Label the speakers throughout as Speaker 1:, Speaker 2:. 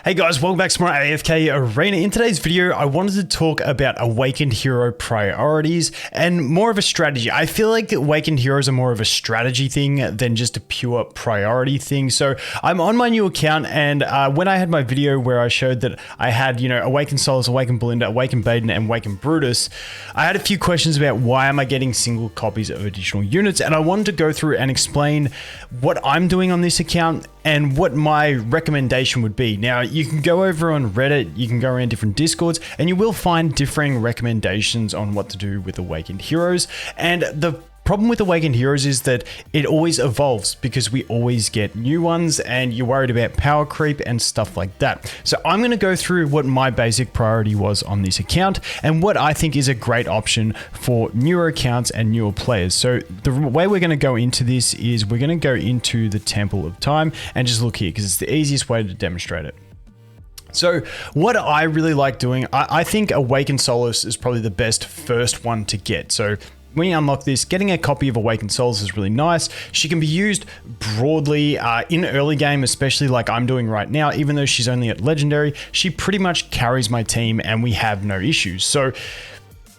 Speaker 1: Hey guys, welcome back to more AFK Arena. In today's video, I wanted to talk about Awakened Hero priorities and more of a strategy. I feel like Awakened Heroes are more of a strategy thing than just a pure priority thing. So I'm on my new account, and when I had my video where I showed that I had, Awakened Solus, Awakened Belinda, Awakened Baden, and Awakened Brutus, I had a few questions about why am I getting single copies of additional units, and I wanted to go through and explain what I'm doing on this account and what my recommendation would be. Now, you can go over on Reddit, you can go around different Discords, and you will find differing recommendations on what to do with Awakened Heroes. And the problem with Awakened Heroes is that it always evolves because we always get new ones and you're worried about power creep and stuff like that. So I'm going to go through what my basic priority was on this account and what I think is a great option for newer accounts and newer players. So the way we're going to go into this is we're going to go into the Temple of Time and just look here because it's the easiest way to demonstrate it. So what I really like doing, I think Awakened Solus is probably the best first one to get. So when you unlock this, getting a copy of Awakened Souls is really nice. She can be used broadly in early game, especially like I'm doing right now. Even though she's only at Legendary, she pretty much carries my team and we have no issues. So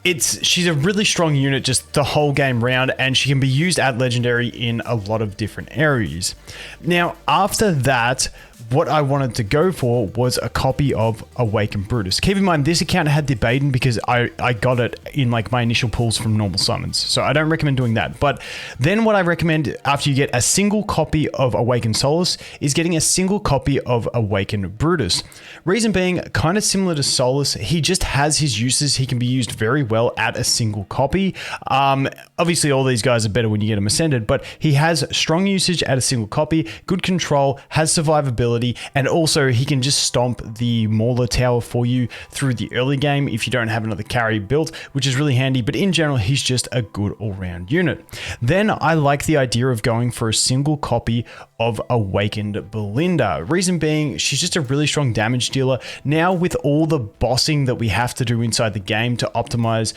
Speaker 1: she's a really strong unit just the whole game round, and she can be used at Legendary in a lot of different areas. Now, after that, what I wanted to go for was a copy of Awakened Brutus. Keep in mind, this account had the Baden because I got it in like my initial pulls from normal summons. So I don't recommend doing that. But then what I recommend after you get a single copy of Awakened Solus is getting a single copy of Awakened Brutus. Reason being, kind of similar to Solus, he just has his uses. He can be used very well at a single copy. Obviously, all these guys are better when you get them ascended, but he has strong usage at a single copy, good control, has survivability, and also he can just stomp the Mauler Tower for you through the early game if you don't have another carry built, which is really handy. But in general, he's just a good all-round unit. Then I like the idea of going for a single copy of Awakened Belinda. Reason being, she's just a really strong damage dealer. Now with all the bossing that we have to do inside the game to optimize,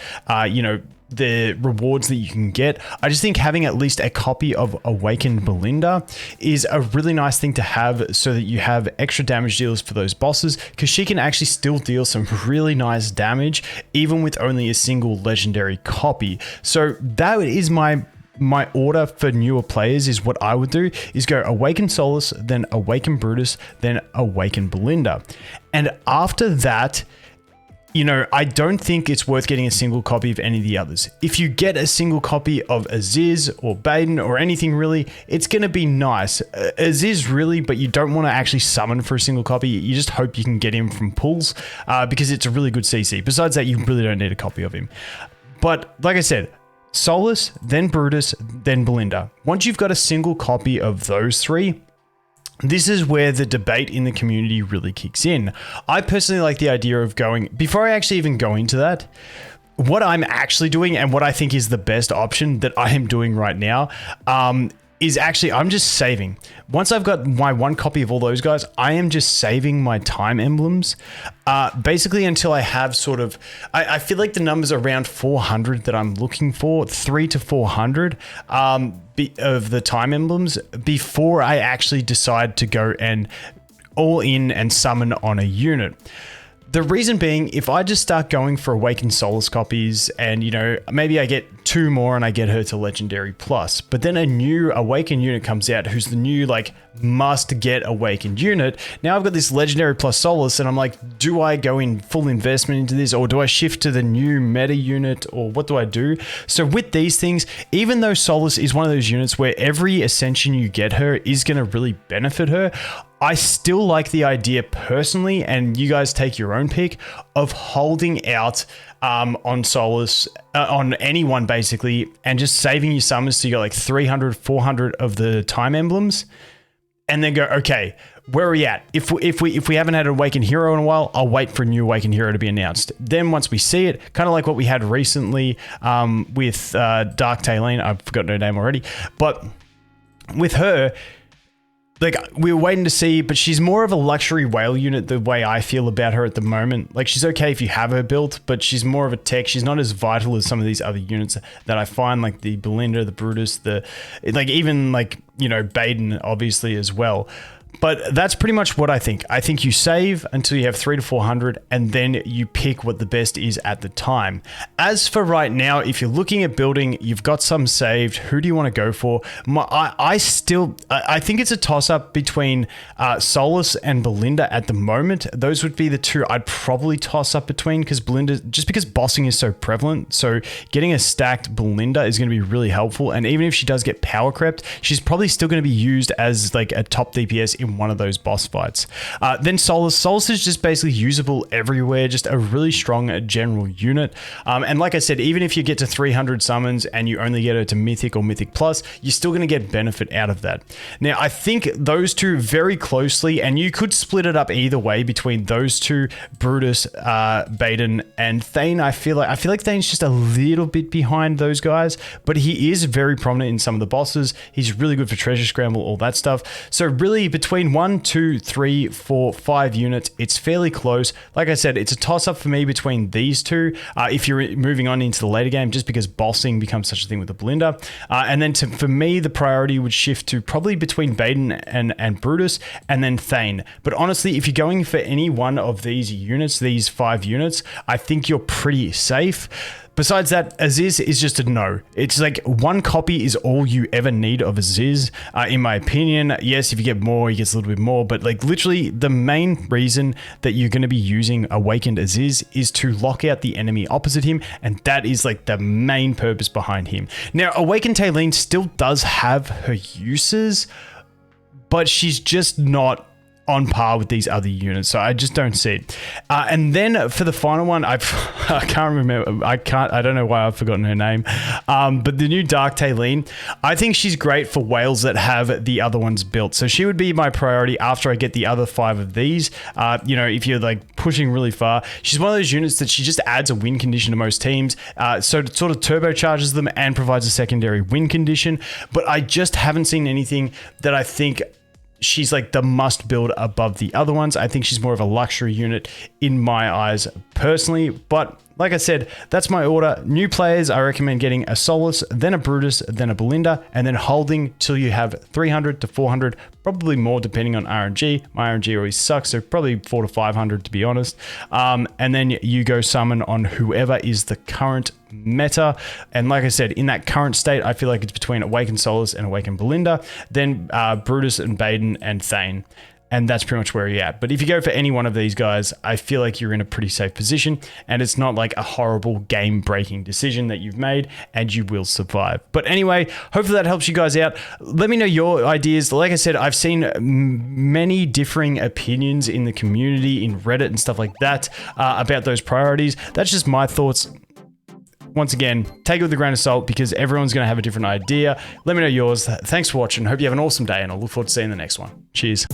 Speaker 1: the rewards that you can get, I just think having at least a copy of Awakened Belinda is a really nice thing to have so that you have extra damage dealers for those bosses, because she can actually still deal some really nice damage even with only a single legendary copy. So that is my order for newer players. Is what I would do is go Awakened Solus, then Awakened Brutus, then Awakened Belinda. And after that, I don't think it's worth getting a single copy of any of the others. If you get a single copy of Aziz or Baden or anything really, it's going to be nice. Aziz really, but you don't want to actually summon for a single copy. You just hope you can get him from pulls because it's a really good CC. Besides that, you really don't need a copy of him. But like I said, Solus, then Brutus, then Belinda. Once you've got a single copy of those three, this is where the debate in the community really kicks in. I personally like the idea of going, before I actually even go into that, what I'm actually doing and what I think is the best option that I am doing right now is actually, I'm just saving. Once I've got my one copy of all those guys, I am just saving my time emblems, basically until I have sort of, I feel like the number's around 400 that I'm looking for, 300 to 400 of the time emblems before I actually decide to go and all in and summon on a unit. The reason being, if I just start going for Awakened Solus copies and, maybe I get 2 more and I get her to Legendary Plus, but then a new Awakened unit comes out who's the new, must get Awakened unit. Now I've got this Legendary Plus Solus and I'm like, do I go in full investment into this, or do I shift to the new meta unit, or what do I do? So with these things, even though Solus is one of those units where every ascension you get her is going to really benefit her, I still like the idea personally, and you guys take your own pick, of holding out on Solus, on anyone basically, and just saving your summons so you got like 300, 400 of the time emblems, and then go, okay, where are we at? If we haven't had an Awakened Hero in a while, I'll wait for a new Awakened Hero to be announced. Then once we see it, kind of like what we had recently with Dark Taylene, I've forgotten her name already, but with her, we were waiting to see, but she's more of a luxury whale unit the way I feel about her at the moment. She's okay if you have her built, but she's more of a tech. She's not as vital as some of these other units that I find, like the Belinda, the Brutus, even Baden, obviously, as well. But that's pretty much what I think. I think you save until you have 300 to 400, and then you pick what the best is at the time. As for right now, if you're looking at building, you've got some saved. Who do you want to go for? I think it's a toss-up between Solus and Belinda at the moment. Those would be the two I'd probably toss up between, because Belinda, just because bossing is so prevalent, so getting a stacked Belinda is going to be really helpful. And even if she does get power crept, she's probably still going to be used as like a top DPS in one of those boss fights. Then Solus. Solus is just basically usable everywhere, just a really strong general unit. And like I said, even if you get to 300 summons and you only get her to Mythic or Mythic Plus, you're still going to get benefit out of that. Now, I think those two very closely, and you could split it up either way between those two, Brutus, Baden, and Thane. I feel like Thane's just a little bit behind those guys, but he is very prominent in some of the bosses. He's really good for treasure scramble, all that stuff. So really between 1, 2, 3, 4, 5 units, it's fairly close. Like I said, it's a toss-up for me between these two if you're moving on into the later game, just because bossing becomes such a thing with the Belinda. And then for me, the priority would shift to probably between Baden and Brutus, and then Thane. But honestly, if you're going for any one of these units, these 5 units, I think you're pretty safe. Besides that, Aziz is just a no. It's like one copy is all you ever need of Aziz, in my opinion. Yes, if you get more, he gets a little bit more, but like literally the main reason that you're going to be using Awakened Aziz is to lock out the enemy opposite him, and that is like the main purpose behind him. Now, Awakened Talene still does have her uses, but she's just not on par with these other units, so I just don't see it. And then for the final one, I can't remember. I don't know why I've forgotten her name. But the new Dark Talene, I think she's great for whales that have the other ones built. So she would be my priority after I get the other 5 of these. You know, if you're like pushing really far, she's one of those units that she just adds a win condition to most teams. So it sort of turbocharges them and provides a secondary win condition. But I just haven't seen anything that I think she's like the must build above the other ones. I think she's more of a luxury unit in my eyes personally, but like I said, that's my order. New players, I recommend getting a Solus, then a Brutus, then a Belinda, and then holding till you have 300 to 400, probably more depending on RNG. My RNG always sucks, so probably 400 to 500 to be honest. And then you go summon on whoever is the current meta. And like I said, in that current state, I feel like it's between Awakened Solus and Awakened Belinda, then Brutus and Baden and Thane. And that's pretty much where you're at. But if you go for any one of these guys, I feel like you're in a pretty safe position, and it's not like a horrible game-breaking decision that you've made, and you will survive. But anyway, hopefully that helps you guys out. Let me know your ideas. Like I said, I've seen many differing opinions in the community, in Reddit and stuff like that, about those priorities. That's just my thoughts. Once again, take it with a grain of salt, because everyone's going to have a different idea. Let me know yours. Thanks for watching. Hope you have an awesome day, and I'll look forward to seeing the next one. Cheers.